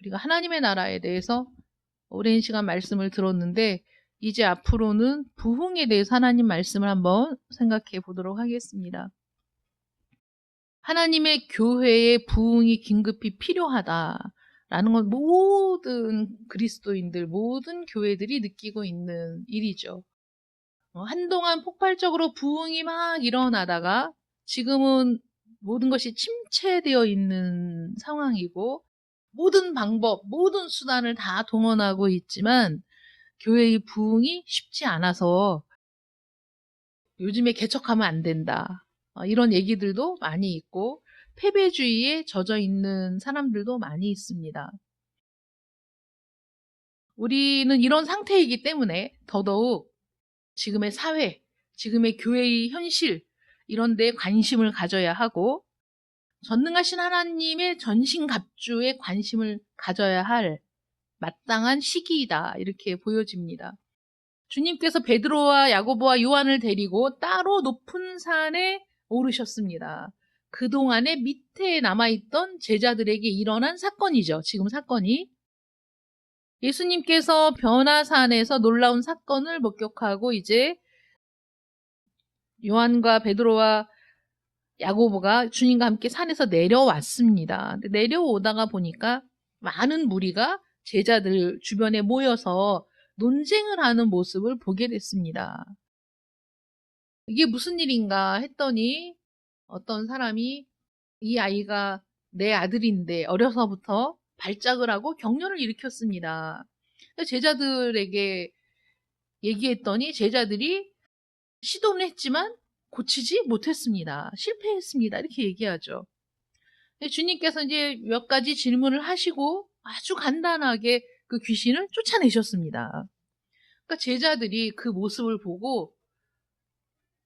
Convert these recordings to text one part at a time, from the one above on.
우리가 하나님의 나라에 대해서 오랜 시간 말씀을 들었는데 이제 앞으로는 부흥에 대해서 하나님 말씀을 한번 생각해 보도록 하겠습니다. 하나님의 교회의 부흥이 긴급히 필요하다라는 건 모든 그리스도인들, 모든 교회들이 느끼고 있는 일이죠. 한동안 폭발적으로 부흥이 막 일어나다가 지금은 모든 것이 침체되어 있는 상황이고 모든 방법, 모든 수단을 다 동원하고 있지만 교회의 부흥이 쉽지 않아서 요즘에 개척하면 안 된다. 이런 얘기들도 많이 있고 패배주의에 젖어 있는 사람들도 많이 있습니다. 우리는 이런 상태이기 때문에 더더욱 지금의 사회, 지금의 교회의 현실 이런 데 관심을 가져야 하고 전능하신 하나님의 전신갑주에 관심을 가져야 할 마땅한 시기이다 이렇게 보여집니다. 주님께서 베드로와 야고보와 요한을 데리고 따로 높은 산에 오르셨습니다. 그동안에 밑에 남아있던 제자들에게 일어난 사건이죠. 지금 사건이. 예수님께서 변화산에서 놀라운 사건을 목격하고 이제 요한과 베드로와 야고보가 주님과 함께 산에서 내려왔습니다. 내려오다가 보니까 많은 무리가 제자들 주변에 모여서 논쟁을 하는 모습을 보게 됐습니다. 이게 무슨 일인가 했더니 어떤 사람이 이 아이가 내 아들인데 어려서부터 발작을 하고 격려를 일으켰습니다. 제자들에게 얘기했더니 제자들이 시도는 했지만 고치지 못했습니다. 실패했습니다. 이렇게 얘기하죠. 주님께서 이제 몇 가지 질문을 하시고 아주 간단하게 그 귀신을 쫓아내셨습니다. 그러니까 제자들이 그 모습을 보고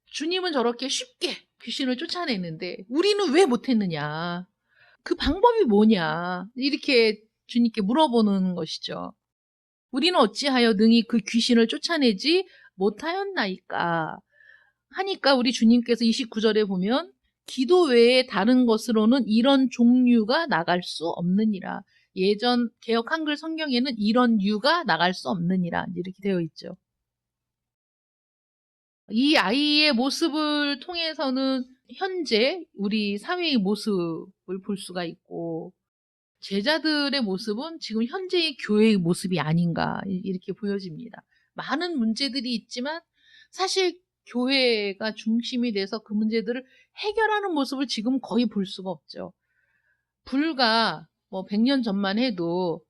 주님은 저렇게 쉽게 귀신을 쫓아냈는데 우리는 왜 못했느냐? 그 방법이 뭐냐? 이렇게 주님께 물어보는 것이죠. 우리는 어찌하여 능히 그 귀신을 쫓아내지 못하였나이까? 하니까 우리 주님께서 29절에 보면 기도 외에 다른 것으로는 이런 종류가 나갈 수 없느니라. 예전 개역 한글 성경에는 이런 유가 나갈 수 없느니라 이렇게 되어 있죠. 이 아이의 모습을 통해서는 현재 우리 사회의 모습을 볼 수가 있고 제자들의 모습은 지금 현재의 교회의 모습이 아닌가 이렇게 보여집니다. 많은 문제들이 있지만 사실 교회가 중심이 돼서 그 문제들을 해결하는 모습을 지금 거의 볼 수가 없죠. 불과 100년 전만 해도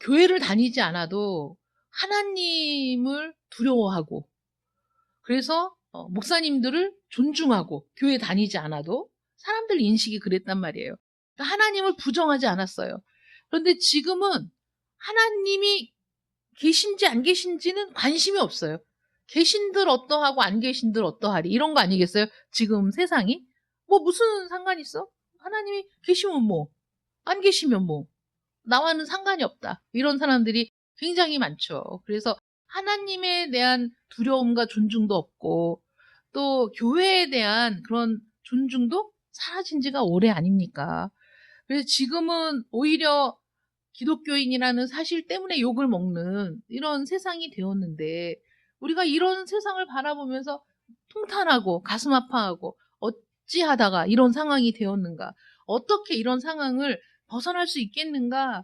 교회를 다니지 않아도 하나님을 두려워하고 그래서 목사님들을 존중하고 교회 다니지 않아도 사람들 인식이 그랬단 말이에요. 그러니까 하나님을 부정하지 않았어요. 그런데 지금은 하나님이 계신지 안 계신지는 관심이 없어요. 계신들 어떠하고 안 계신들 어떠하리 이런 거 아니겠어요? 지금 세상이 무슨 상관이 있어? 하나님이 계시면 뭐, 안 계시면 뭐, 나와는 상관이 없다. 이런 사람들이 굉장히 많죠. 그래서 하나님에 대한 두려움과 존중도 없고 또 교회에 대한 그런 존중도 사라진 지가 오래 아닙니까? 그래서 지금은 오히려 기독교인이라는 사실 때문에 욕을 먹는 이런 세상이 되었는데 우리가 이런 세상을 바라보면서 통탄하고 가슴 아파하고 어찌하다가 이런 상황이 되었는가? 어떻게 이런 상황을 벗어날 수 있겠는가?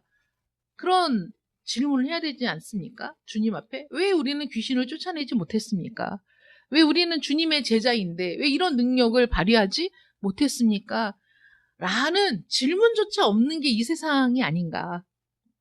그런 질문을 해야 되지 않습니까? 주님 앞에. 왜 우리는 귀신을 쫓아내지 못했습니까? 왜 우리는 주님의 제자인데 왜 이런 능력을 발휘하지 못했습니까? 라는 질문조차 없는 게 이 세상이 아닌가.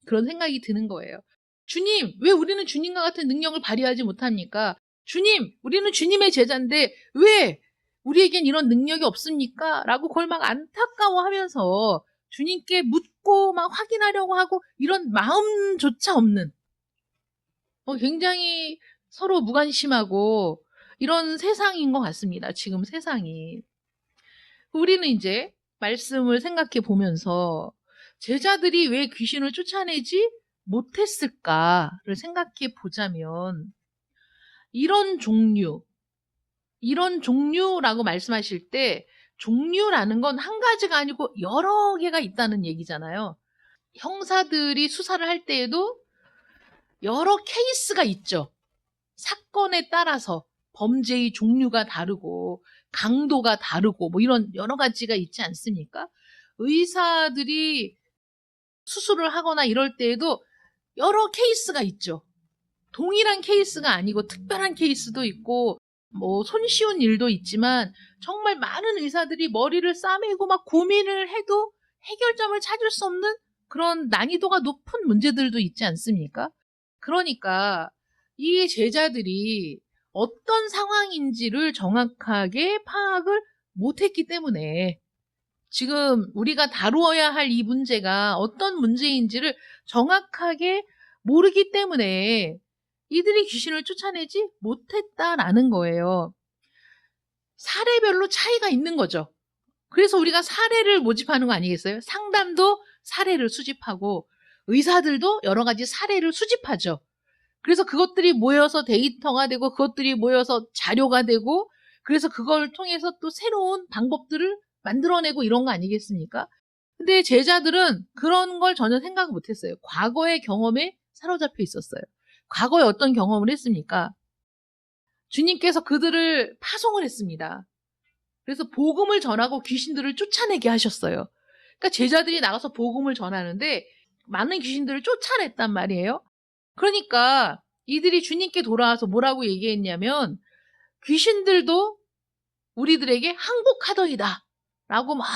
그런 생각이 드는 거예요. 주님, 왜 우리는 주님과 같은 능력을 발휘하지 못합니까? 주님, 우리는 주님의 제자인데 왜 우리에겐 이런 능력이 없습니까? 라고 그걸 막 안타까워하면서 주님께 묻고 막 확인하려고 하고 이런 마음조차 없는 굉장히 서로 무관심하고 이런 세상인 것 같습니다. 지금 세상이. 우리는 이제 말씀을 생각해 보면서 제자들이 왜 귀신을 쫓아내지 못했을까를 생각해 보자면 이런 종류라고 말씀하실 때 종류라는 건 한 가지가 아니고 여러 개가 있다는 얘기잖아요. 형사들이 수사를 할 때에도 여러 케이스가 있죠. 사건에 따라서 범죄의 종류가 다르고 강도가 다르고 뭐 이런 여러 가지가 있지 않습니까? 의사들이 수술을 하거나 이럴 때에도 여러 케이스가 있죠. 동일한 케이스가 아니고 특별한 케이스도 있고 뭐 손쉬운 일도 있지만 정말 많은 의사들이 머리를 싸매고 막 고민을 해도 해결점을 찾을 수 없는 그런 난이도가 높은 문제들도 있지 않습니까? 그러니까 이 제자들이 어떤 상황인지를 정확하게 파악을 못했기 때문에 지금 우리가 다루어야 할 이 문제가 어떤 문제인지를 정확하게 모르기 때문에 이들이 귀신을 쫓아내지 못했다라는 거예요. 사례별로 차이가 있는 거죠. 그래서 우리가 사례를 모집하는 거 아니겠어요? 상담도 사례를 수집하고 의사들도 여러 가지 사례를 수집하죠. 그래서 그것들이 모여서 데이터가 되고 그것들이 모여서 자료가 되고 그래서 그걸 통해서 또 새로운 방법들을 만들어내고 이런 거 아니겠습니까? 근데 제자들은 그런 걸 전혀 생각을 못했어요. 과거의 경험에 사로잡혀 있었어요. 과거에 어떤 경험을 했습니까? 주님께서 그들을 파송을 했습니다. 그래서 복음을 전하고 귀신들을 쫓아내게 하셨어요. 그러니까 제자들이 나가서 복음을 전하는데 많은 귀신들을 쫓아냈단 말이에요. 그러니까 이들이 주님께 돌아와서 뭐라고 얘기했냐면 귀신들도 우리들에게 항복하더이다 라고 막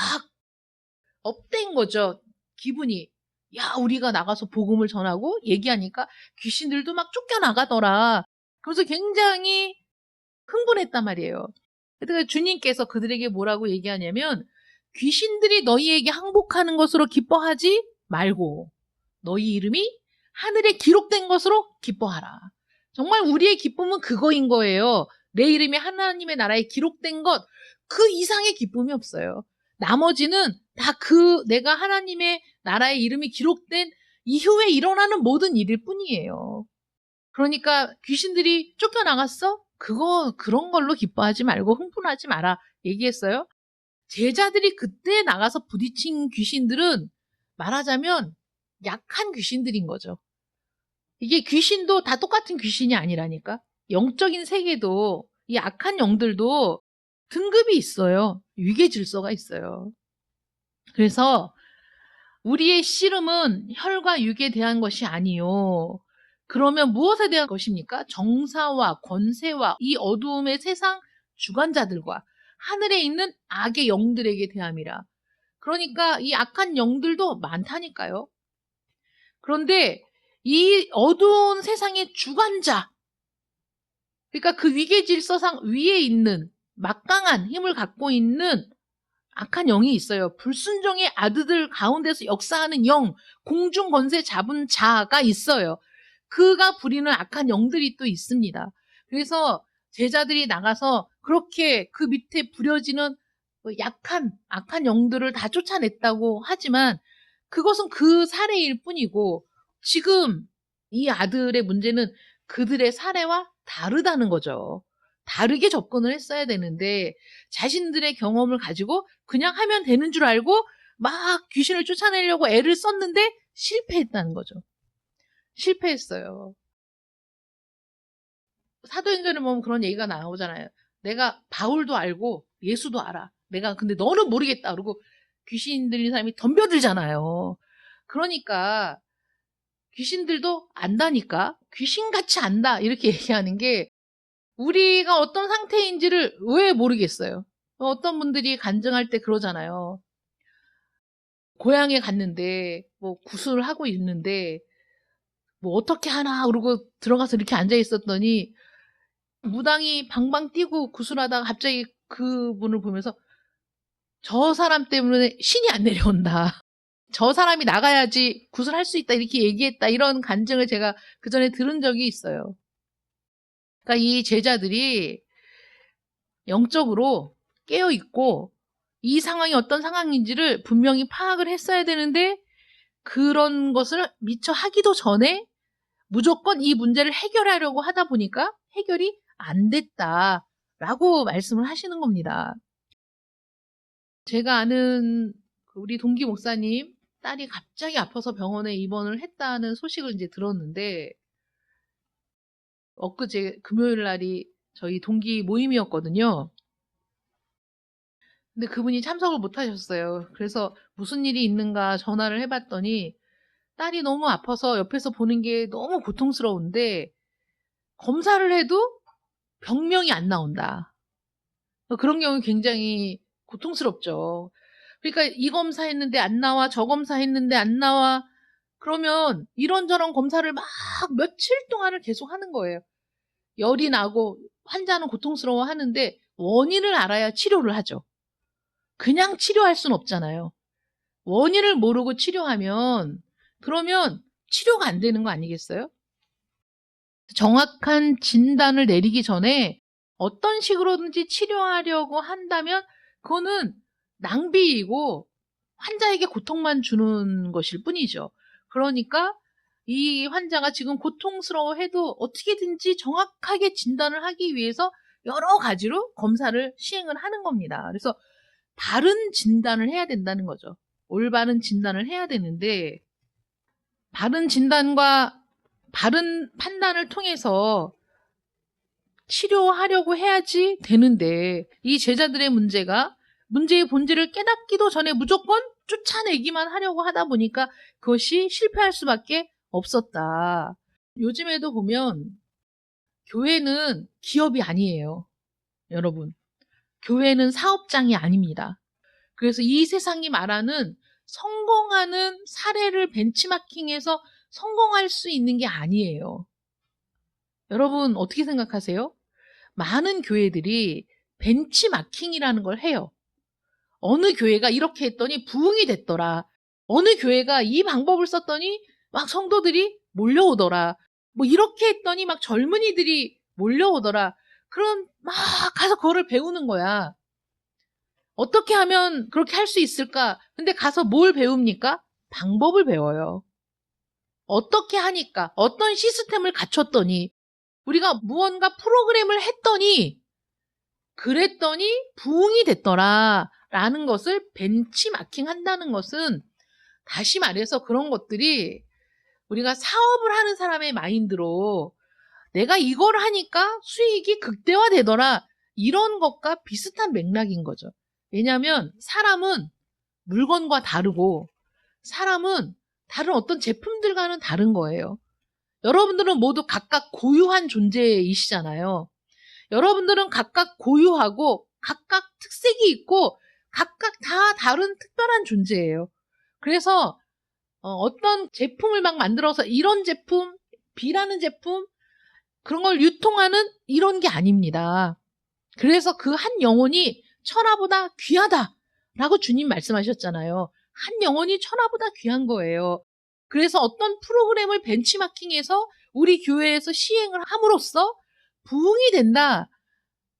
업된 거죠. 기분이. 야, 우리가 나가서 복음을 전하고 얘기하니까 귀신들도 막 쫓겨나가더라. 그래서 굉장히 흥분했단 말이에요. 그러니까 주님께서 그들에게 뭐라고 얘기하냐면 귀신들이 너희에게 항복하는 것으로 기뻐하지 말고 너희 이름이 하늘에 기록된 것으로 기뻐하라. 정말 우리의 기쁨은 그거인 거예요. 내 이름이 하나님의 나라에 기록된 것, 그 이상의 기쁨이 없어요. 나머지는 다 내가 하나님의 나라의 이름이 기록된 이후에 일어나는 모든 일일 뿐이에요. 그러니까 귀신들이 쫓겨나갔어? 그런 걸로 기뻐하지 말고 흥분하지 마라. 얘기했어요. 제자들이 그때 나가서 부딪힌 귀신들은 말하자면 약한 귀신들인 거죠. 이게 귀신도 다 똑같은 귀신이 아니라니까. 영적인 세계도 이 악한 영들도 등급이 있어요. 위계 질서가 있어요. 그래서 우리의 씨름은 혈과 육에 대한 것이 아니요. 그러면 무엇에 대한 것입니까? 정사와 권세와 이 어두움의 세상 주관자들과 하늘에 있는 악의 영들에게 대함이라. 그러니까 이 악한 영들도 많다니까요. 그런데 이 어두운 세상의 주관자, 그러니까 그 위계 질서상 위에 있는 막강한 힘을 갖고 있는 악한 영이 있어요. 불순종의 아들들 가운데서 역사하는 영, 공중 권세 잡은 자가 있어요. 그가 부리는 악한 영들이 또 있습니다. 그래서 제자들이 나가서 그렇게 그 밑에 부려지는 약한 악한 영들을 다 쫓아냈다고 하지만 그것은 그 사례일 뿐이고 지금 이 아들의 문제는 그들의 사례와 다르다는 거죠. 다르게 접근을 했어야 되는데 자신들의 경험을 가지고 그냥 하면 되는 줄 알고 막 귀신을 쫓아내려고 애를 썼는데 실패했다는 거죠. 실패했어요. 사도행전에 보면 그런 얘기가 나오잖아요. 내가 바울도 알고 예수도 알아. 내가 근데 너는 모르겠다. 그러고 귀신 들린 사람이 덤벼들잖아요. 그러니까 귀신들도 안다니까. 귀신같이 안다. 이렇게 얘기하는 게 우리가 어떤 상태인지를 왜 모르겠어요. 어떤 분들이 간증할 때 그러잖아요. 고향에 갔는데 뭐 구슬을 하고 있는데 뭐 어떻게 하나 그러고 들어가서 이렇게 앉아 있었더니 무당이 방방 뛰고 구슬하다가 갑자기 그분을 보면서 저 사람 때문에 신이 안 내려온다. 저 사람이 나가야지 구슬할 수 있다 이렇게 얘기했다. 이런 간증을 제가 그전에 들은 적이 있어요. 그러니까 이 제자들이 영적으로 깨어있고 이 상황이 어떤 상황인지를 분명히 파악을 했어야 되는데 그런 것을 미처 하기도 전에 무조건 이 문제를 해결하려고 하다 보니까 해결이 안 됐다라고 말씀을 하시는 겁니다. 제가 아는 우리 동기 목사님 딸이 갑자기 아파서 병원에 입원을 했다는 소식을 이제 들었는데, 엊그제 금요일 날이 저희 동기 모임이었거든요. 근데 그분이 참석을 못 하셨어요. 그래서 무슨 일이 있는가 전화를 해봤더니 딸이 너무 아파서 옆에서 보는 게 너무 고통스러운데 검사를 해도 병명이 안 나온다. 그런 경우 굉장히 고통스럽죠. 그러니까 이 검사했는데 안 나와, 저 검사했는데 안 나와. 그러면 이런저런 검사를 막 며칠 동안을 계속 하는 거예요. 열이 나고 환자는 고통스러워 하는데 원인을 알아야 치료를 하죠. 그냥 치료할 순 없잖아요. 원인을 모르고 치료하면 그러면 치료가 안 되는 거 아니겠어요? 정확한 진단을 내리기 전에 어떤 식으로든지 치료하려고 한다면 그거는 낭비이고 환자에게 고통만 주는 것일 뿐이죠. 그러니까 이 환자가 지금 고통스러워해도 어떻게든지 정확하게 진단을 하기 위해서 여러 가지로 검사를 시행을 하는 겁니다. 그래서 바른 진단을 해야 된다는 거죠. 올바른 진단을 해야 되는데 바른 진단과 바른 판단을 통해서 치료하려고 해야지 되는데 이 제자들의 문제의 본질을 깨닫기도 전에 무조건 쫓아내기만 하려고 하다 보니까 그것이 실패할 수밖에 없었다. 요즘에도 보면 교회는 기업이 아니에요. 여러분. 교회는 사업장이 아닙니다. 그래서 이 세상이 말하는 성공하는 사례를 벤치마킹해서 성공할 수 있는 게 아니에요. 여러분 어떻게 생각하세요? 많은 교회들이 벤치마킹이라는 걸 해요. 어느 교회가 이렇게 했더니 부흥이 됐더라. 어느 교회가 이 방법을 썼더니 막 성도들이 몰려오더라. 뭐 이렇게 했더니 막 젊은이들이 몰려오더라. 그럼 막 가서 그거를 배우는 거야. 어떻게 하면 그렇게 할 수 있을까? 근데 가서 뭘 배웁니까? 방법을 배워요. 어떻게 하니까, 어떤 시스템을 갖췄더니, 우리가 무언가 프로그램을 했더니, 그랬더니 부흥이 됐더라. 라는 것을 벤치마킹 한다는 것은, 다시 말해서 그런 것들이 우리가 사업을 하는 사람의 마인드로 내가 이걸 하니까 수익이 극대화되더라. 이런 것과 비슷한 맥락인 거죠. 왜냐하면 사람은 물건과 다르고 사람은 다른 어떤 제품들과는 다른 거예요. 여러분들은 모두 각각 고유한 존재이시잖아요. 여러분들은 각각 고유하고 각각 특색이 있고 각각 다 다른 특별한 존재예요. 그래서 어떤 제품을 막 만들어서 이런 제품, B라는 제품 그런 걸 유통하는 이런 게 아닙니다. 그래서 그 한 영혼이 천하보다 귀하다라고 주님 말씀하셨잖아요. 한 영혼이 천하보다 귀한 거예요. 그래서 어떤 프로그램을 벤치마킹해서 우리 교회에서 시행을 함으로써 부흥이 된다,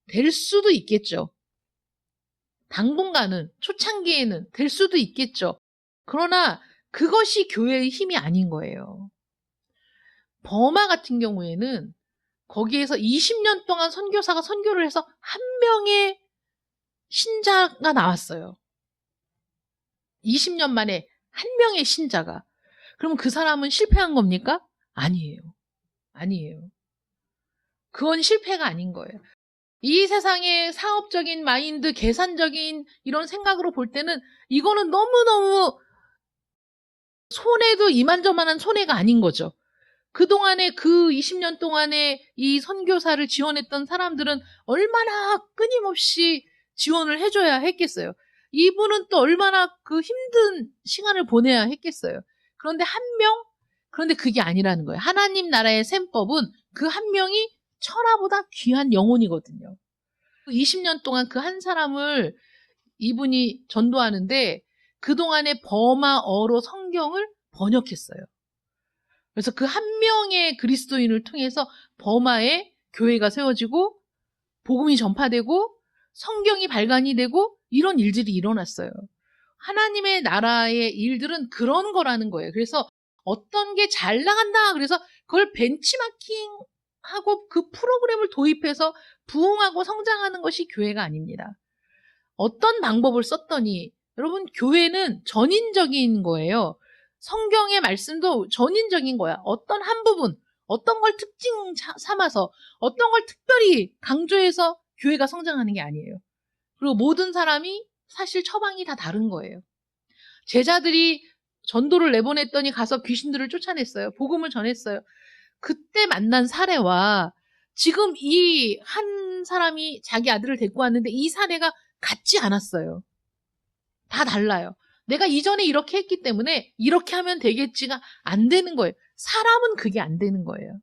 될 수도 있겠죠. 당분간은, 초창기에는 될 수도 있겠죠. 그러나 그것이 교회의 힘이 아닌 거예요. 버마 같은 경우에는 거기에서 20년 동안 선교사가 선교를 해서 한 명의 신자가 나왔어요. 20년 만에 한 명의 신자가. 그러면 그 사람은 실패한 겁니까? 아니에요. 아니에요. 그건 실패가 아닌 거예요. 이 세상의 사업적인 마인드, 계산적인 이런 생각으로 볼 때는 이거는 너무너무 손해도 이만저만한 손해가 아닌 거죠. 그동안에 그 20년 동안에 이 선교사를 지원했던 사람들은 얼마나 끊임없이 지원을 해줘야 했겠어요. 이분은 또 얼마나 그 힘든 시간을 보내야 했겠어요. 그런데 한 명? 그런데 그게 아니라는 거예요. 하나님 나라의 셈법은 그 한 명이 천하보다 귀한 영혼이거든요. 20년 동안 그 한 사람을 이분이 전도하는데 그동안에 버마어로 성경을 번역했어요. 그래서 그 한 명의 그리스도인을 통해서 버마에 교회가 세워지고 복음이 전파되고 성경이 발간이 되고 이런 일들이 일어났어요. 하나님의 나라의 일들은 그런 거라는 거예요. 그래서 어떤 게 잘 나간다 그래서 그걸 벤치마킹하고 그 프로그램을 도입해서 부흥하고 성장하는 것이 교회가 아닙니다. 어떤 방법을 썼더니 여러분, 교회는 전인적인 거예요. 성경의 말씀도 전인적인 거야. 어떤 한 부분, 어떤 걸 특징 삼아서, 어떤 걸 특별히 강조해서 교회가 성장하는 게 아니에요. 그리고 모든 사람이 사실 처방이 다 다른 거예요. 제자들이 전도를 내보냈더니 가서 귀신들을 쫓아냈어요. 복음을 전했어요. 그때 만난 사례와 지금 이 한 사람이 자기 아들을 데리고 왔는데 이 사례가 같지 않았어요. 다 달라요. 내가 이전에 이렇게 했기 때문에 이렇게 하면 되겠지가 안 되는 거예요. 사람은 그게 안 되는 거예요.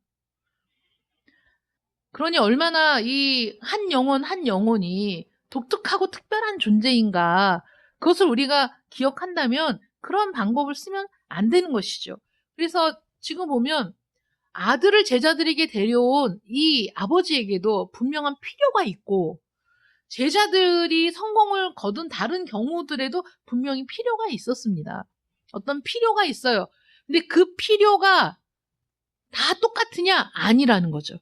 그러니 얼마나 이 한 영혼 한 영혼이 독특하고 특별한 존재인가, 그것을 우리가 기억한다면 그런 방법을 쓰면 안 되는 것이죠. 그래서 지금 보면 아들을 제자들에게 데려온 이 아버지에게도 분명한 필요가 있고, 제자들이 성공을 거둔 다른 경우들에도 분명히 필요가 있었습니다. 어떤 필요가 있어요. 근데 그 필요가 다 똑같으냐? 아니라는 거죠.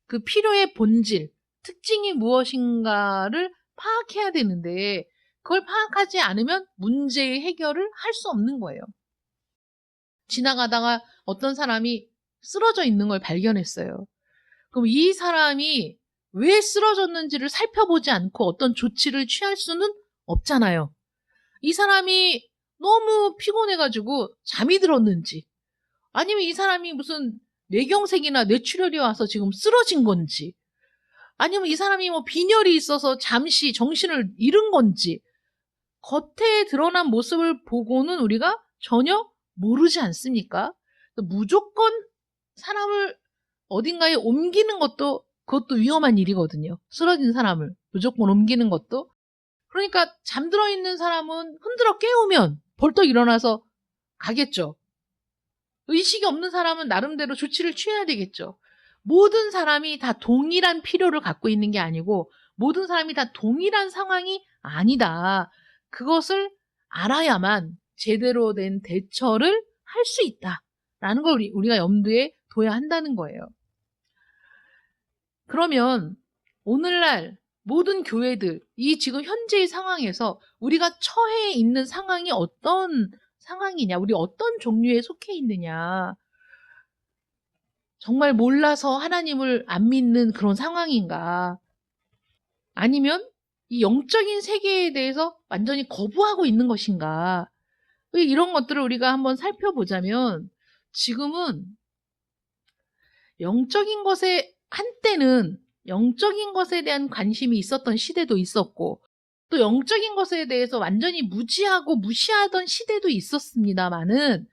그 필요의 본질, 특징이 무엇인가를 파악해야 되는데 그걸 파악하지 않으면 문제의 해결을 할 수 없는 거예요. 지나가다가 어떤 사람이 쓰러져 있는 걸 발견했어요. 그럼 이 사람이 왜 쓰러졌는지를 살펴보지 않고 어떤 조치를 취할 수는 없잖아요. 이 사람이 너무 피곤해가지고 잠이 들었는지, 아니면 이 사람이 무슨 뇌경색이나 뇌출혈이 와서 지금 쓰러진 건지, 아니면 이 사람이 뭐 빈혈이 있어서 잠시 정신을 잃은 건지, 겉에 드러난 모습을 보고는 우리가 전혀 모르지 않습니까? 무조건 사람을 어딘가에 옮기는 것도, 그것도 위험한 일이거든요. 쓰러진 사람을 무조건 옮기는 것도. 그러니까 잠들어 있는 사람은 흔들어 깨우면 벌떡 일어나서 가겠죠. 의식이 없는 사람은 나름대로 조치를 취해야 되겠죠. 모든 사람이 다 동일한 필요를 갖고 있는 게 아니고 모든 사람이 다 동일한 상황이 아니다. 그것을 알아야만 제대로 된 대처를 할 수 있다라는 걸 우리가 염두에 둬야 한다는 거예요. 그러면 오늘날 모든 교회들, 이 지금 현재의 상황에서 우리가 처해 있는 상황이 어떤 상황이냐, 우리 어떤 종류에 속해 있느냐, 정말 몰라서 하나님을 안 믿는 그런 상황인가, 아니면 이 영적인 세계에 대해서 완전히 거부하고 있는 것인가, 이런 것들을 우리가 한번 살펴보자면, 지금은 영적인 것에, 한때는 영적인 것에 대한 관심이 있었던 시대도 있었고, 또 영적인 것에 대해서 완전히 무지하고 무시하던 시대도 있었습니다만은,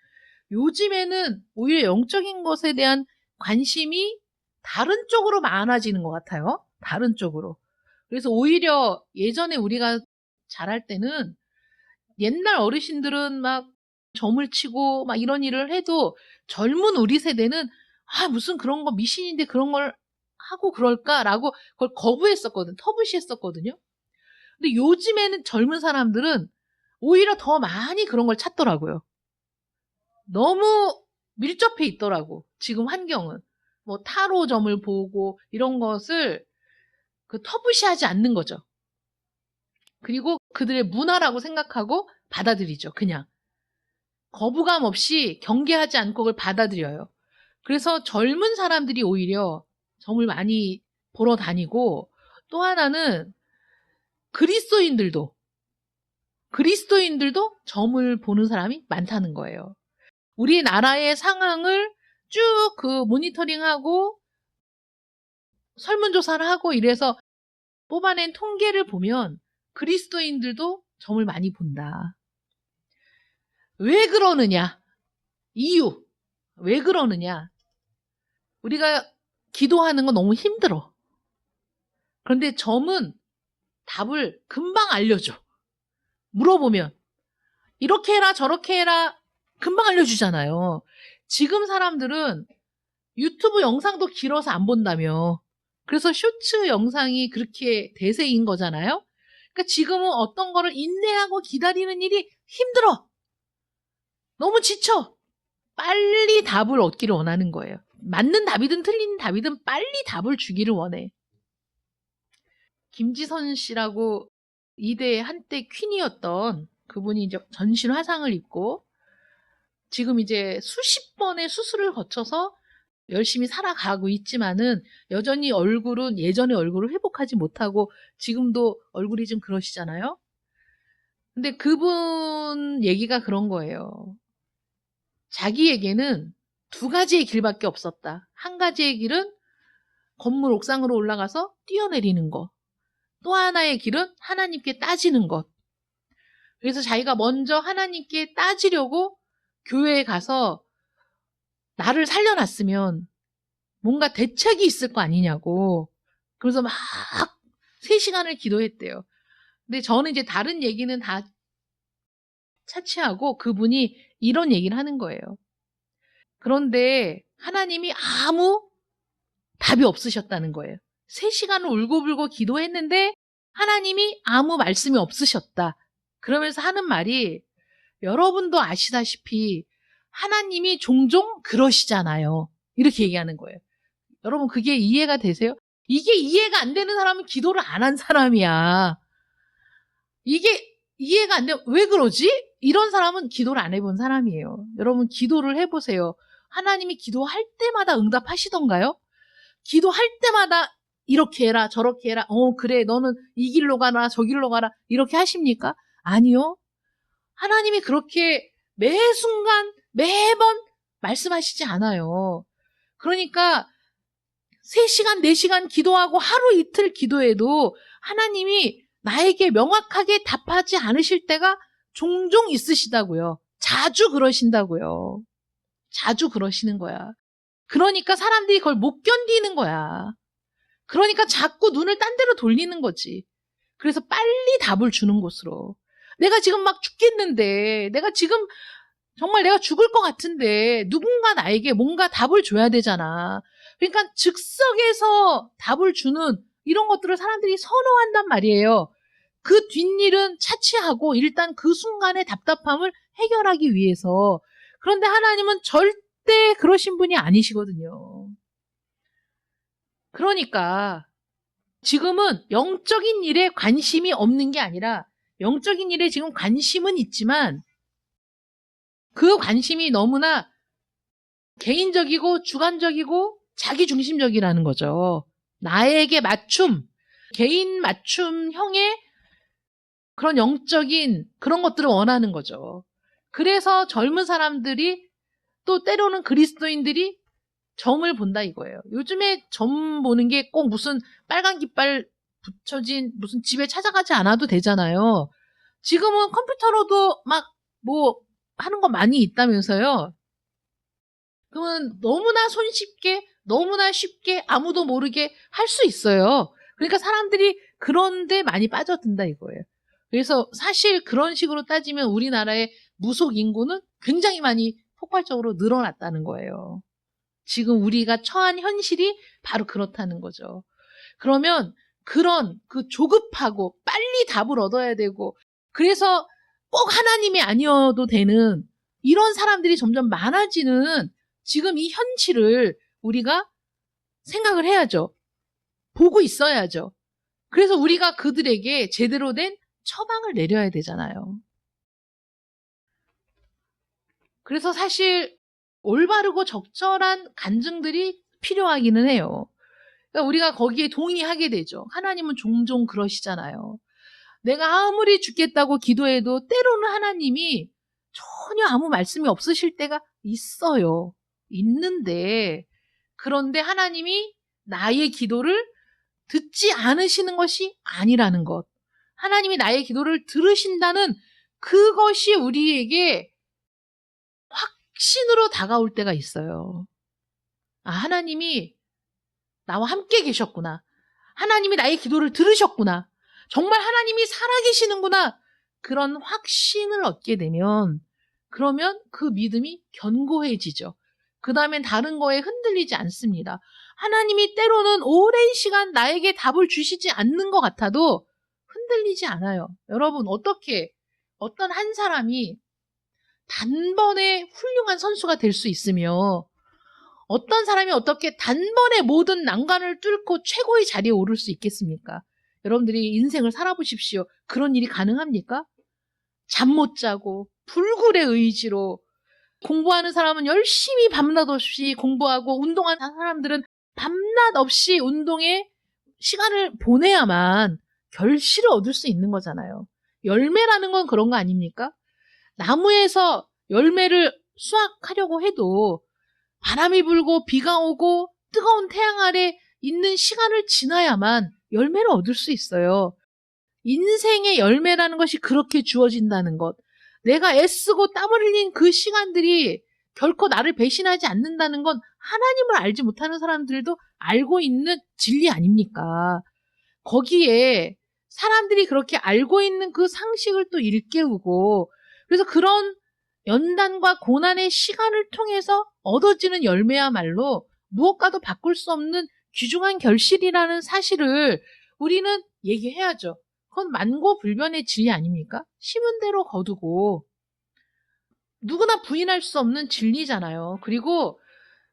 요즘에는 오히려 영적인 것에 대한 관심이 다른 쪽으로 많아지는 것 같아요. 다른 쪽으로. 그래서 오히려 예전에 우리가 잘할 때는 옛날 어르신들은 막 점을 치고 막 이런 일을 해도 젊은 우리 세대는 무슨 그런 거 미신인데 그런 걸 하고 그럴까라고 그걸 거부했었거든. 터부시했었거든요. 근데 요즘에는 젊은 사람들은 오히려 더 많이 그런 걸 찾더라고요. 너무 밀접해 있더라고. 지금 환경은. 뭐 타로점을 보고 이런 것을 터부시하지 않는 거죠. 그리고 그들의 문화라고 생각하고 받아들이죠. 그냥. 거부감 없이 경계하지 않고 그걸 받아들여요. 그래서 젊은 사람들이 오히려 점을 많이 보러 다니고, 또 하나는 그리스도인들도 점을 보는 사람이 많다는 거예요. 우리나라의 상황을 쭉 모니터링하고 설문조사를 하고 이래서 뽑아낸 통계를 보면 그리스도인들도 점을 많이 본다. 왜 그러느냐? 이유. 왜 그러느냐? 우리가 기도하는 건 너무 힘들어. 그런데 점은 답을 금방 알려줘. 물어보면 이렇게 해라 저렇게 해라 금방 알려주잖아요. 지금 사람들은 유튜브 영상도 길어서 안 본다며. 그래서 쇼츠 영상이 그렇게 대세인 거잖아요. 그러니까 지금은 어떤 거를 인내하고 기다리는 일이 힘들어. 너무 지쳐. 빨리 답을 얻기를 원하는 거예요. 맞는 답이든 틀린 답이든 빨리 답을 주기를 원해. 김지선 씨라고 이대의 한때 퀸이었던 그분이 이제 전신 화상을 입고 지금 이제 수십 번의 수술을 거쳐서 열심히 살아가고 있지만은 여전히 얼굴은 예전의 얼굴을 회복하지 못하고 지금도 얼굴이 좀 그러시잖아요. 근데 그분 얘기가 그런 거예요. 자기에게는 두 가지의 길밖에 없었다. 한 가지의 길은 건물 옥상으로 올라가서 뛰어내리는 것. 또 하나의 길은 하나님께 따지는 것. 그래서 자기가 먼저 하나님께 따지려고 교회에 가서 나를 살려놨으면 뭔가 대책이 있을 거 아니냐고. 그래서 막 3시간을 기도했대요. 근데 저는 이제 다른 얘기는 다 차치하고 그분이 이런 얘기를 하는 거예요. 그런데 하나님이 아무 답이 없으셨다는 거예요. 3시간을 울고불고 기도했는데 하나님이 아무 말씀이 없으셨다. 그러면서 하는 말이 여러분도 아시다시피 하나님이 종종 그러시잖아요. 이렇게 얘기하는 거예요. 여러분 그게 이해가 되세요? 이게 이해가 안 되는 사람은 기도를 안 한 사람이야. 이게 이해가 안 돼. 왜 그러지? 이런 사람은 기도를 안 해본 사람이에요. 여러분 기도를 해보세요. 하나님이 기도할 때마다 응답하시던가요? 기도할 때마다 이렇게 해라 저렇게 해라 그래 너는 이 길로 가라 저 길로 가라 이렇게 하십니까? 아니요. 하나님이 그렇게 매 순간 매번 말씀하시지 않아요. 그러니까 3시간 4시간 기도하고 하루 이틀 기도해도 하나님이 나에게 명확하게 답하지 않으실 때가 종종 있으시다고요. 자주 그러신다고요. 자주 그러시는 거야. 그러니까 사람들이 그걸 못 견디는 거야. 그러니까 자꾸 눈을 딴 데로 돌리는 거지. 그래서 빨리 답을 주는 곳으로. 내가 지금 막 죽겠는데, 내가 지금 정말 내가 죽을 것 같은데 누군가 나에게 뭔가 답을 줘야 되잖아. 그러니까 즉석에서 답을 주는 이런 것들을 사람들이 선호한단 말이에요. 그 뒷일은 차치하고 일단 그 순간의 답답함을 해결하기 위해서. 그런데 하나님은 절대 그러신 분이 아니시거든요. 그러니까 지금은 영적인 일에 관심이 없는 게 아니라 영적인 일에 지금 관심은 있지만 그 관심이 너무나 개인적이고 주관적이고 자기중심적이라는 거죠. 나에게 맞춤, 개인 맞춤형의 그런 영적인 그런 것들을 원하는 거죠. 그래서 젊은 사람들이 또 때로는 그리스도인들이 점을 본다 이거예요. 요즘에 점 보는 게 꼭 무슨 빨간 깃발 붙여진 무슨 집에 찾아가지 않아도 되잖아요. 지금은 컴퓨터로도 막 뭐 하는 거 많이 있다면서요. 그러면 너무나 손쉽게 너무나 쉽게 아무도 모르게 할 수 있어요. 그러니까 사람들이 그런 데 많이 빠져든다 이거예요. 그래서 사실 그런 식으로 따지면 우리나라의 무속 인구는 굉장히 많이 폭발적으로 늘어났다는 거예요. 지금 우리가 처한 현실이 바로 그렇다는 거죠. 그러면 그런 그 조급하고 빨리 답을 얻어야 되고 그래서 꼭 하나님이 아니어도 되는 이런 사람들이 점점 많아지는 지금 이 현실을 우리가 생각을 해야죠. 보고 있어야죠. 그래서 우리가 그들에게 제대로 된 처방을 내려야 되잖아요. 그래서 사실 올바르고 적절한 간증들이 필요하기는 해요. 그러니까 우리가 거기에 동의하게 되죠. 하나님은 종종 그러시잖아요. 내가 아무리 죽겠다고 기도해도 때로는 하나님이 전혀 아무 말씀이 없으실 때가 있어요. 있는데 그런데 하나님이 나의 기도를 듣지 않으시는 것이 아니라는 것. 하나님이 나의 기도를 들으신다는 그것이 우리에게 확신으로 다가올 때가 있어요. 아, 하나님이 나와 함께 계셨구나. 하나님이 나의 기도를 들으셨구나. 정말 하나님이 살아계시는구나. 그런 확신을 얻게 되면 그러면 그 믿음이 견고해지죠. 그 다음엔 다른 거에 흔들리지 않습니다. 하나님이 때로는 오랜 시간 나에게 답을 주시지 않는 것 같아도 흔들리지 않아요. 여러분 어떤 한 사람이 단번에 훌륭한 선수가 될 수 있으며 어떤 사람이 어떻게 단번에 모든 난관을 뚫고 최고의 자리에 오를 수 있겠습니까? 여러분들이 인생을 살아보십시오. 그런 일이 가능합니까? 잠 못 자고 불굴의 의지로 공부하는 사람은 열심히 밤낮 없이 공부하고 운동하는 사람들은 밤낮 없이 운동에 시간을 보내야만 결실을 얻을 수 있는 거잖아요. 열매라는 건 그런 거 아닙니까? 나무에서 열매를 수확하려고 해도 바람이 불고 비가 오고 뜨거운 태양 아래 있는 시간을 지나야만 열매를 얻을 수 있어요. 인생의 열매라는 것이 그렇게 주어진다는 것. 내가 애쓰고 땀을 흘린 그 시간들이 결코 나를 배신하지 않는다는 건 하나님을 알지 못하는 사람들도 알고 있는 진리 아닙니까? 거기에 사람들이 그렇게 알고 있는 그 상식을 또 일깨우고, 그래서 그런 연단과 고난의 시간을 통해서 얻어지는 열매야말로 무엇과도 바꿀 수 없는 귀중한 결실이라는 사실을 우리는 얘기해야죠. 그건 만고불변의 진리 아닙니까? 심은 대로 거두고 누구나 부인할 수 없는 진리잖아요. 그리고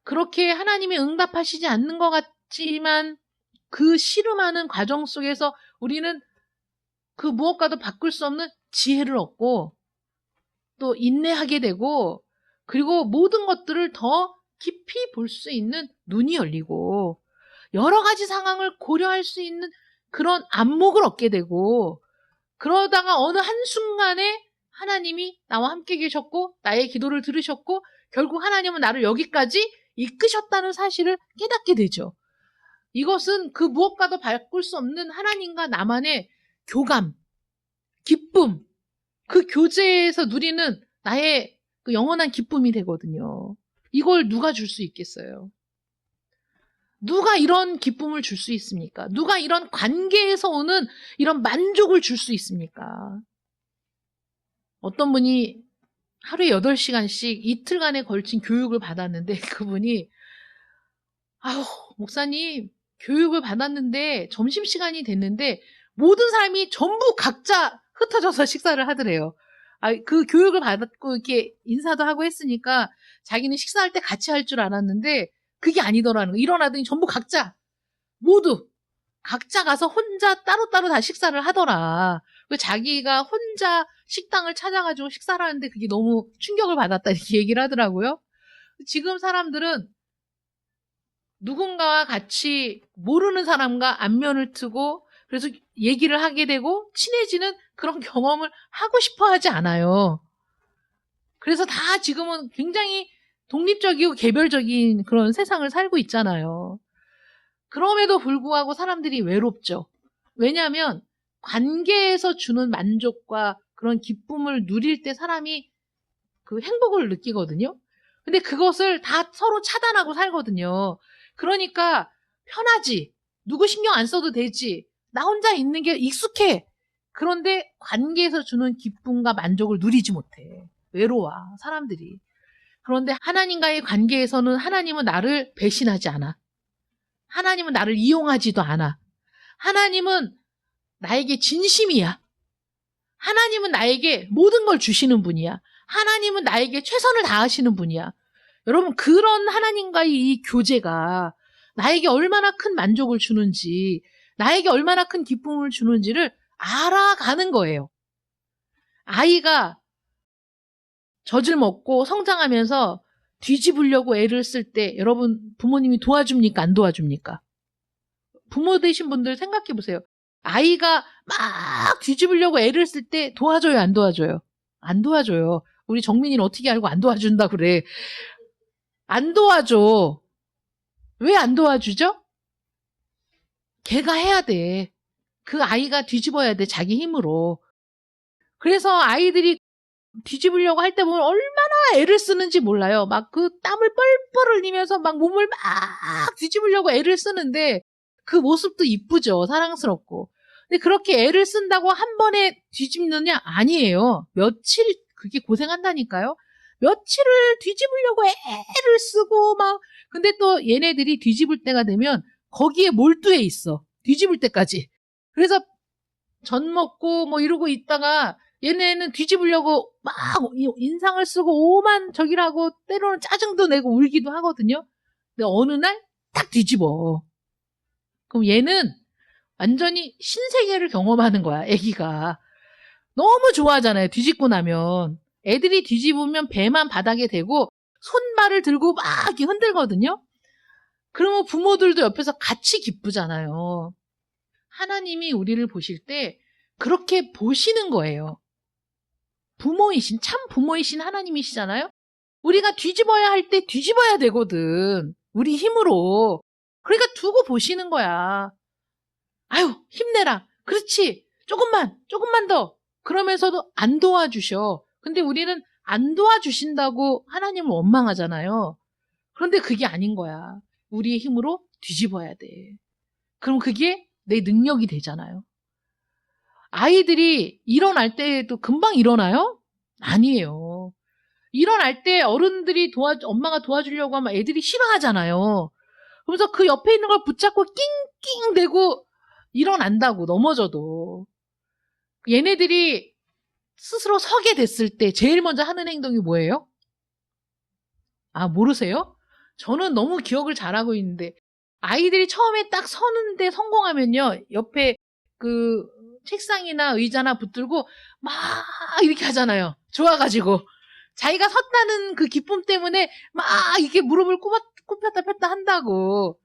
그렇게 하나님이 응답하시지 않는 것 같지만 그 씨름하는 과정 속에서 우리는 그 무엇과도 바꿀 수 없는 지혜를 얻고 또 인내하게 되고, 그리고 모든 것들을 더 깊이 볼 수 있는 눈이 열리고 여러 가지 상황을 고려할 수 있는 그런 안목을 얻게 되고, 그러다가 어느 한순간에 하나님이 나와 함께 계셨고 나의 기도를 들으셨고 결국 하나님은 나를 여기까지 이끄셨다는 사실을 깨닫게 되죠. 이것은 그 무엇과도 바꿀 수 없는 하나님과 나만의 교감, 기쁨, 그 교제에서 누리는 나의 그 영원한 기쁨이 되거든요. 이걸 누가 줄 수 있겠어요? 누가 이런 기쁨을 줄 수 있습니까? 누가 이런 관계에서 오는 이런 만족을 줄 수 있습니까? 어떤 분이 하루에 8시간씩 이틀간에 걸친 교육을 받았는데 그분이 아우 목사님 교육을 받았는데 점심시간이 됐는데 모든 사람이 전부 각자 흩어져서 식사를 하더래요. 그 교육을 받았고 이렇게 인사도 하고 했으니까 자기는 식사할 때 같이 할 줄 알았는데 그게 아니더라는 거. 일어나더니 전부 각자 모두 각자 가서 혼자 따로따로 다 식사를 하더라. 자기가 혼자 식당을 찾아가지고 식사를 하는데 그게 너무 충격을 받았다 이렇게 얘기를 하더라고요. 지금 사람들은 누군가와 같이 모르는 사람과 안면을 트고 그래서 얘기를 하게 되고 친해지는 그런 경험을 하고 싶어 하지 않아요. 그래서 다 지금은 굉장히 독립적이고 개별적인 그런 세상을 살고 있잖아요. 그럼에도 불구하고 사람들이 외롭죠. 왜냐하면 관계에서 주는 만족과 그런 기쁨을 누릴 때 사람이 그 행복을 느끼거든요. 근데 그것을 다 서로 차단하고 살거든요. 그러니까 편하지. 누구 신경 안 써도 되지. 나 혼자 있는 게 익숙해. 그런데 관계에서 주는 기쁨과 만족을 누리지 못해. 외로워, 사람들이. 그런데 하나님과의 관계에서는 하나님은 나를 배신하지 않아. 하나님은 나를 이용하지도 않아. 하나님은 나에게 진심이야. 하나님은 나에게 모든 걸 주시는 분이야. 하나님은 나에게 최선을 다하시는 분이야. 여러분, 그런 하나님과의 이 교제가 나에게 얼마나 큰 만족을 주는지, 나에게 얼마나 큰 기쁨을 주는지를 알아가는 거예요. 아이가 젖을 먹고 성장하면서 뒤집으려고 애를 쓸 때 여러분 부모님이 도와줍니까? 안 도와줍니까? 부모 되신 분들 생각해 보세요. 아이가 막 뒤집으려고 애를 쓸 때 도와줘요? 안 도와줘요? 안 도와줘요. 우리 정민이는 어떻게 알고 안 도와준다 그래. 안 도와줘. 왜 안 도와주죠? 걔가 해야 돼. 그 아이가 뒤집어야 돼. 자기 힘으로. 그래서 아이들이 뒤집으려고 할 때 보면 얼마나 애를 쓰는지 몰라요. 막 그 땀을 뻘뻘 흘리면서 막 몸을 막 뒤집으려고 애를 쓰는데 그 모습도 이쁘죠. 사랑스럽고. 근데 그렇게 애를 쓴다고 한 번에 뒤집느냐? 아니에요. 며칠 그게 고생한다니까요. 며칠을 뒤집으려고 애를 쓰고 막 근데 또 얘네들이 뒤집을 때가 되면 거기에 몰두해 있어. 뒤집을 때까지. 그래서 전 먹고 뭐 이러고 있다가 얘네는 뒤집으려고 막 인상을 쓰고 오만 저기라고 때로는 짜증도 내고 울기도 하거든요. 근데 어느 날 딱 뒤집어. 그럼 얘는 완전히 신세계를 경험하는 거야, 애기가. 너무 좋아하잖아요. 뒤집고 나면. 애들이 뒤집으면 배만 바닥에 대고 손발을 들고 막 이렇게 흔들거든요. 그러면 부모들도 옆에서 같이 기쁘잖아요. 하나님이 우리를 보실 때 그렇게 보시는 거예요. 참 부모이신 하나님이시잖아요. 우리가 뒤집어야 할 때 뒤집어야 되거든. 우리 힘으로. 그러니까 두고 보시는 거야. 아유, 힘내라. 그렇지. 조금만 더. 그러면서도 안 도와주셔. 근데 우리는 안 도와주신다고 하나님을 원망하잖아요. 그런데 그게 아닌 거야. 우리의 힘으로 뒤집어야 돼. 그럼 그게 내 능력이 되잖아요. 아이들이 일어날 때도 금방 일어나요? 아니에요. 일어날 때 어른들이 엄마가 도와주려고 하면 애들이 싫어하잖아요. 그래서 그 옆에 있는 걸 붙잡고 낑낑 대고 일어난다고, 넘어져도. 얘네들이 스스로 서게 됐을 때 제일 먼저 하는 행동이 뭐예요? 아, 모르세요? 저는 너무 기억을 잘하고 있는데, 아이들이 처음에 딱 서는데 성공하면요, 옆에 그 책상이나 의자나 붙들고 막 이렇게 하잖아요. 좋아가지고. 자기가 섰다는 그 기쁨 때문에 막 이렇게 무릎을 굽혔다 폈다 한다고.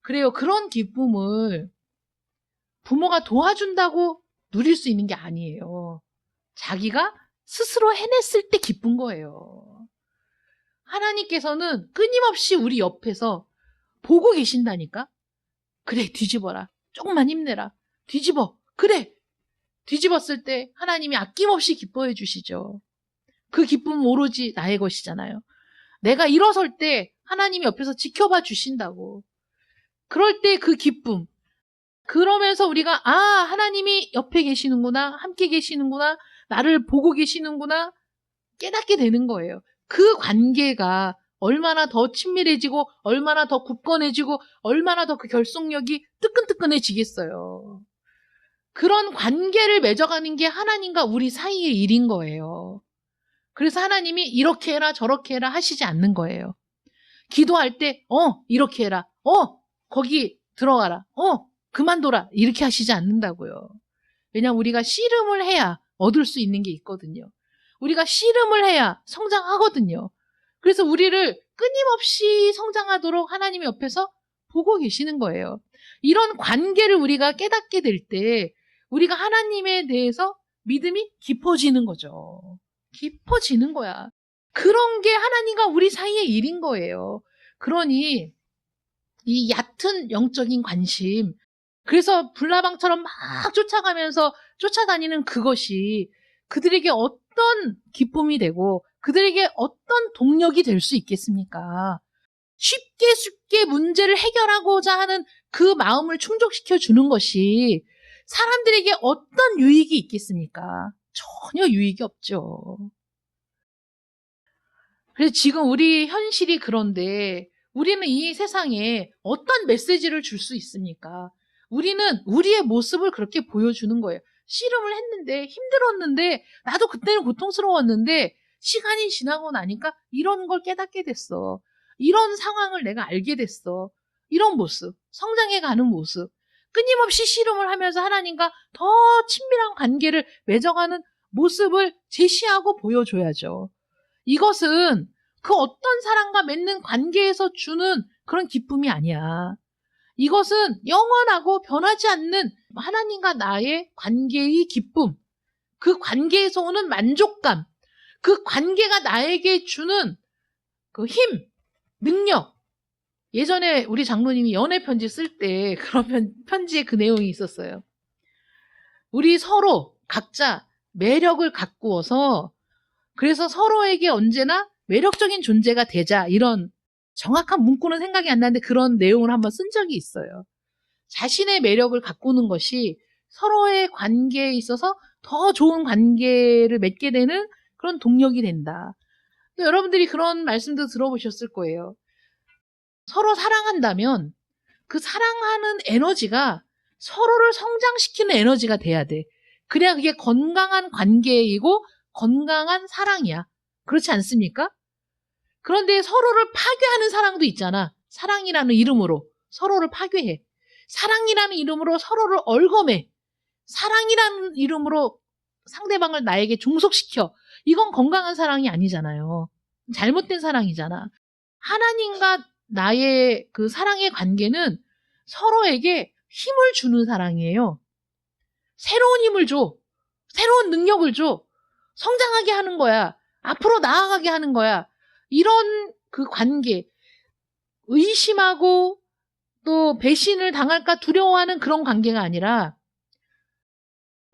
그래요. 그런 기쁨을 부모가 도와준다고 누릴 수 있는 게 아니에요. 자기가 스스로 해냈을 때 기쁜 거예요. 하나님께서는 끊임없이 우리 옆에서 보고 계신다니까. 그래, 뒤집어라. 조금만 힘내라. 뒤집어. 그래. 뒤집었을 때 하나님이 아낌없이 기뻐해 주시죠. 그 기쁨은 오로지 나의 것이잖아요. 내가 일어설 때 하나님이 옆에서 지켜봐 주신다고. 그럴 때 그 기쁨. 그러면서 우리가 하나님이 옆에 계시는구나. 함께 계시는구나. 나를 보고 계시는구나. 깨닫게 되는 거예요. 그 관계가 얼마나 더 친밀해지고 얼마나 더 굳건해지고 얼마나 더 그 결속력이 뜨끈뜨끈해지겠어요. 그런 관계를 맺어가는 게 하나님과 우리 사이의 일인 거예요. 그래서 하나님이 이렇게 해라 저렇게 해라 하시지 않는 거예요. 기도할 때 이렇게 해라. 거기 들어가라. 그만둬라. 이렇게 하시지 않는다고요. 왜냐하면 우리가 씨름을 해야 얻을 수 있는 게 있거든요. 우리가 씨름을 해야 성장하거든요. 그래서 우리를 끊임없이 성장하도록 하나님이 옆에서 보고 계시는 거예요. 이런 관계를 우리가 깨닫게 될 때 우리가 하나님에 대해서 믿음이 깊어지는 거죠. 깊어지는 거야. 그런 게 하나님과 우리 사이의 일인 거예요. 그러니 이 얕은 영적인 관심, 그래서 불나방처럼 막 쫓아다니는 그것이 그들에게 어떤 기쁨이 되고 그들에게 어떤 동력이 될 수 있겠습니까? 쉽게 문제를 해결하고자 하는 그 마음을 충족시켜 주는 것이 사람들에게 어떤 유익이 있겠습니까? 전혀 유익이 없죠. 그래서 지금 우리 현실이 그런데 우리는 이 세상에 어떤 메시지를 줄 수 있습니까? 우리는 우리의 모습을 그렇게 보여주는 거예요. 씨름을 했는데 힘들었는데 나도 그때는 고통스러웠는데 시간이 지나고 나니까 이런 걸 깨닫게 됐어. 이런 상황을 내가 알게 됐어. 이런 모습, 성장해가는 모습. 끊임없이 씨름을 하면서 하나님과 더 친밀한 관계를 맺어가는 모습을 제시하고 보여줘야죠. 이것은 그 어떤 사람과 맺는 관계에서 주는 그런 기쁨이 아니야. 이것은 영원하고 변하지 않는 하나님과 나의 관계의 기쁨, 그 관계에서 오는 만족감, 그 관계가 나에게 주는 그 힘, 능력. 예전에 우리 장로님이 연애 편지 쓸 때 그런 편지에 그 내용이 있었어요. 우리 서로 각자 매력을 가꾸어서 그래서 서로에게 언제나 매력적인 존재가 되자, 이런 정확한 문구는 생각이 안 나는데 그런 내용을 한번 쓴 적이 있어요. 자신의 매력을 가꾸는 것이 서로의 관계에 있어서 더 좋은 관계를 맺게 되는 그런 동력이 된다. 또 여러분들이 그런 말씀도 들어보셨을 거예요. 서로 사랑한다면 그 사랑하는 에너지가 서로를 성장시키는 에너지가 돼야 돼. 그래야 그게 건강한 관계이고 건강한 사랑이야. 그렇지 않습니까? 그런데 서로를 파괴하는 사랑도 있잖아. 사랑이라는 이름으로 서로를 파괴해. 사랑이라는 이름으로 서로를 얽어매. 사랑이라는 이름으로 상대방을 나에게 종속시켜. 이건 건강한 사랑이 아니잖아요. 잘못된 사랑이잖아. 하나님과 나의 그 사랑의 관계는 서로에게 힘을 주는 사랑이에요. 새로운 힘을 줘. 새로운 능력을 줘. 성장하게 하는 거야. 앞으로 나아가게 하는 거야. 이런 그 관계, 의심하고 또 배신을 당할까 두려워하는 그런 관계가 아니라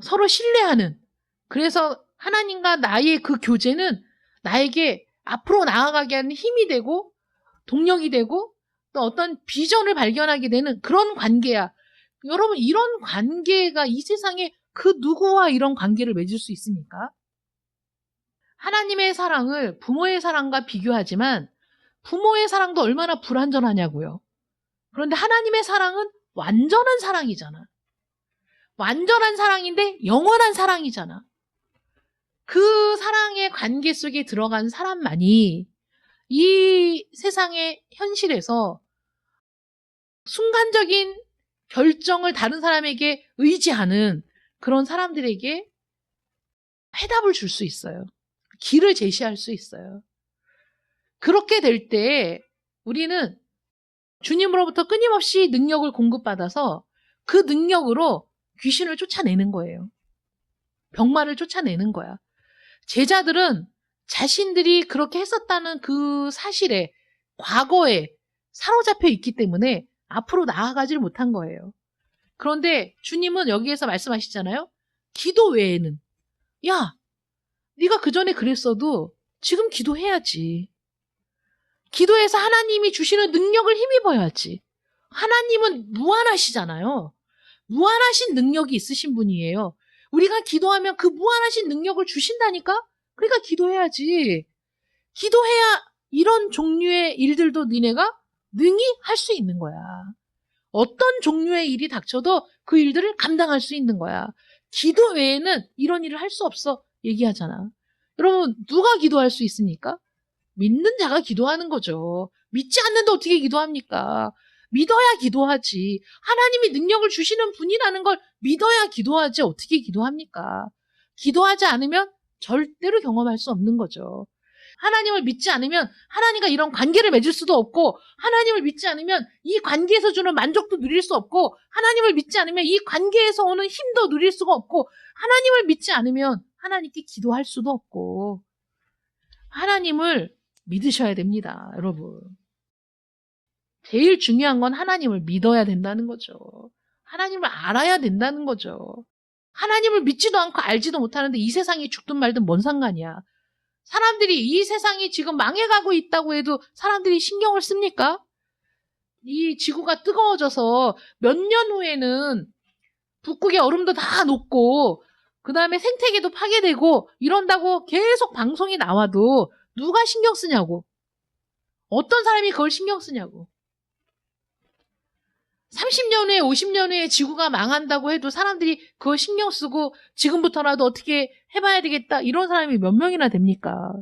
서로 신뢰하는, 그래서 하나님과 나의 그 교제는 나에게 앞으로 나아가게 하는 힘이 되고 동력이 되고 또 어떤 비전을 발견하게 되는 그런 관계야. 여러분, 이런 관계가 이 세상에 그 누구와 이런 관계를 맺을 수 있습니까? 하나님의 사랑을 부모의 사랑과 비교하지만 부모의 사랑도 얼마나 불완전하냐고요. 그런데 하나님의 사랑은 완전한 사랑이잖아. 완전한 사랑인데 영원한 사랑이잖아. 그 사랑의 관계 속에 들어간 사람만이 이 세상의 현실에서 순간적인 결정을 다른 사람에게 의지하는 그런 사람들에게 해답을 줄 수 있어요. 길을 제시할 수 있어요. 그렇게 될 때 우리는 주님으로부터 끊임없이 능력을 공급받아서 그 능력으로 귀신을 쫓아내는 거예요. 병마를 쫓아내는 거야. 제자들은 자신들이 그렇게 했었다는 그 사실에, 과거에 사로잡혀 있기 때문에 앞으로 나아가지를 못한 거예요. 그런데 주님은 여기에서 말씀하시잖아요. 기도 외에는, 야, 네가 그전에 그랬어도 지금 기도해야지. 기도해서 하나님이 주시는 능력을 힘입어야지. 하나님은 무한하시잖아요. 무한하신 능력이 있으신 분이에요. 우리가 기도하면 그 무한하신 능력을 주신다니까? 그러니까 기도해야지. 기도해야 이런 종류의 일들도 니네가 능히 할 수 있는 거야. 어떤 종류의 일이 닥쳐도 그 일들을 감당할 수 있는 거야. 기도 외에는 이런 일을 할 수 없어 얘기하잖아. 여러분, 누가 기도할 수 있습니까? 믿는 자가 기도하는 거죠. 믿지 않는데 어떻게 기도합니까? 믿어야 기도하지. 하나님이 능력을 주시는 분이라는 걸 믿어야 기도하지. 어떻게 기도합니까? 기도하지 않으면 절대로 경험할 수 없는 거죠. 하나님을 믿지 않으면 하나님과 이런 관계를 맺을 수도 없고, 하나님을 믿지 않으면 이 관계에서 주는 만족도 누릴 수 없고, 하나님을 믿지 않으면 이 관계에서 오는 힘도 누릴 수가 없고, 하나님을 믿지 않으면 하나님께 기도할 수도 없고, 하나님을 믿으셔야 됩니다, 여러분. 제일 중요한 건 하나님을 믿어야 된다는 거죠. 하나님을 알아야 된다는 거죠. 하나님을 믿지도 않고 알지도 못하는데 이 세상이 죽든 말든 뭔 상관이야. 사람들이 이 세상이 지금 망해가고 있다고 해도 사람들이 신경을 씁니까? 이 지구가 뜨거워져서 몇 년 후에는 북극의 얼음도 다 녹고 그 다음에 생태계도 파괴되고 이런다고 계속 방송이 나와도 누가 신경 쓰냐고. 어떤 사람이 그걸 신경 쓰냐고. 30년 후에 50년 후에 지구가 망한다고 해도 사람들이 그걸 신경 쓰고 지금부터라도 어떻게 해봐야 되겠다 이런 사람이 몇 명이나 됩니까?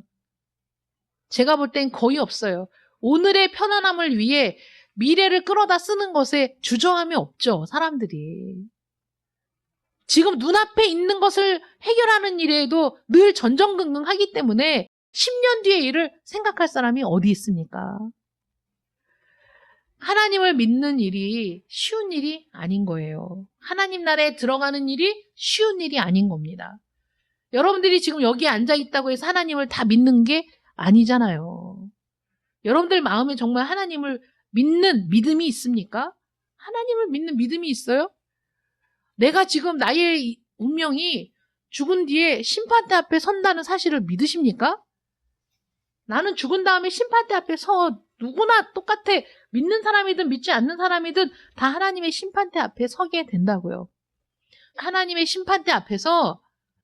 제가 볼 땐 거의 없어요. 오늘의 편안함을 위해 미래를 끌어다 쓰는 것에 주저함이 없죠, 사람들이. 지금 눈앞에 있는 것을 해결하는 일에도 늘 전전긍긍하기 때문에 10년 뒤의 일을 생각할 사람이 어디 있습니까? 하나님을 믿는 일이 쉬운 일이 아닌 거예요. 하나님 나라에 들어가는 일이 쉬운 일이 아닌 겁니다. 여러분들이 지금 여기에 앉아있다고 해서 하나님을 다 믿는 게 아니잖아요. 여러분들 마음에 정말 하나님을 믿는 믿음이 있습니까? 하나님을 믿는 믿음이 있어요? 내가 지금 나의 운명이 죽은 뒤에 심판대 앞에 선다는 사실을 믿으십니까? 나는 죽은 다음에 심판대 앞에 서 누구나 똑같아. 믿는 사람이든 믿지 않는 사람이든 다 하나님의 심판대 앞에 서게 된다고요. 하나님의 심판대 앞에서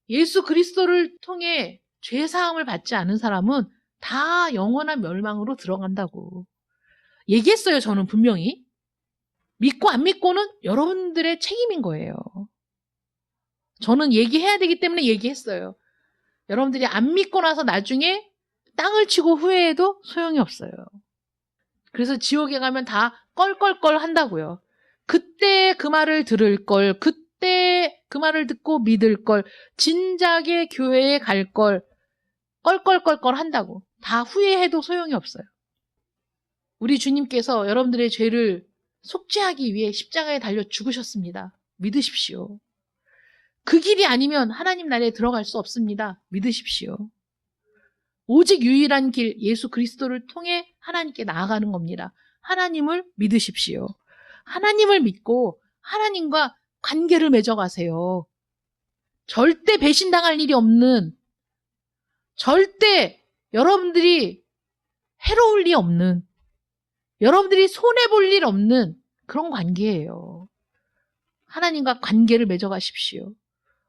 예수 그리스도를 통해 죄사함을 받지 않은 사람은 다 영원한 멸망으로 들어간다고 얘기했어요. 저는 분명히. 믿고 안 믿고는 여러분들의 책임인 거예요. 저는 얘기해야 되기 때문에 얘기했어요. 여러분들이 안 믿고 나서 나중에 땅을 치고 후회해도 소용이 없어요. 그래서 지옥에 가면 다 껄껄껄 한다고요. 그때 그 말을 들을 걸, 그때 그때 그 말을 듣고 믿을 걸, 진작에 교회에 갈 걸, 껄껄껄껄 한다고. 다 후회해도 소용이 없어요. 우리 주님께서 여러분들의 죄를 속죄하기 위해 십자가에 달려 죽으셨습니다. 믿으십시오. 그 길이 아니면 하나님 나라에 들어갈 수 없습니다. 믿으십시오. 오직 유일한 길, 예수 그리스도를 통해 하나님께 나아가는 겁니다. 하나님을 믿으십시오. 하나님을 믿고 하나님과 관계를 맺어가세요. 절대 배신당할 일이 없는, 절대 여러분들이 해로울 일 없는, 여러분들이 손해볼 일 없는 그런 관계예요. 하나님과 관계를 맺어가십시오.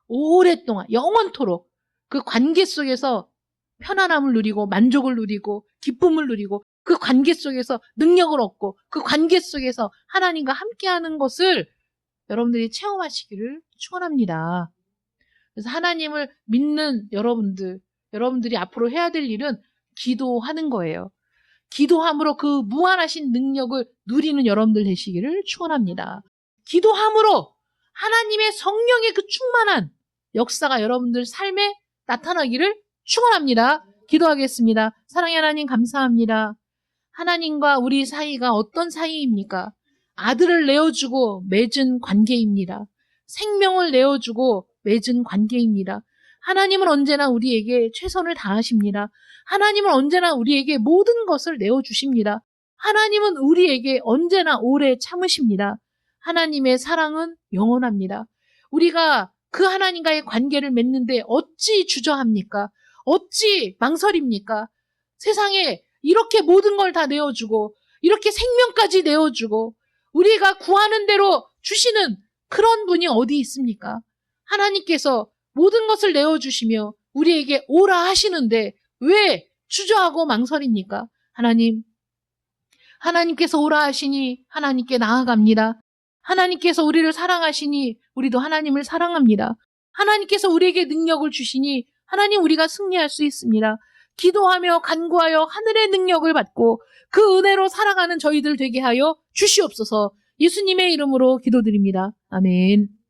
오랫동안 영원토록 그 관계 속에서 편안함을 누리고 만족을 누리고 기쁨을 누리고 그 관계 속에서 능력을 얻고 그 관계 속에서 하나님과 함께하는 것을 여러분들이 체험하시기를 축원합니다. 그래서 하나님을 믿는 여러분들이 앞으로 해야 될 일은 기도하는 거예요. 기도함으로 그 무한하신 능력을 누리는 여러분들 되시기를 축원합니다. 기도함으로 하나님의 성령의 그 충만한 역사가 여러분들 삶에 나타나기를 축원합니다. 기도하겠습니다. 사랑의 하나님 감사합니다. 하나님과 우리 사이가 어떤 사이입니까? 아들을 내어주고 맺은 관계입니다. 생명을 내어주고 맺은 관계입니다. 하나님은 언제나 우리에게 최선을 다하십니다. 하나님은 언제나 우리에게 모든 것을 내어주십니다. 하나님은 우리에게 언제나 오래 참으십니다. 하나님의 사랑은 영원합니다. 우리가 그 하나님과의 관계를 맺는데 어찌 주저합니까? 어찌 망설입니까? 세상에 이렇게 모든 걸 다 내어주고 이렇게 생명까지 내어주고 우리가 구하는 대로 주시는 그런 분이 어디 있습니까? 하나님께서 모든 것을 내어주시며 우리에게 오라 하시는데 왜 주저하고 망설입니까? 하나님께서 오라 하시니 하나님께 나아갑니다. 하나님께서 우리를 사랑하시니 우리도 하나님을 사랑합니다. 하나님께서 우리에게 능력을 주시니 하나님 우리가 승리할 수 있습니다. 기도하며 간구하여 하늘의 능력을 받고 그 은혜로 살아가는 저희들 되게 하여 주시옵소서. 예수님의 이름으로 기도드립니다. 아멘.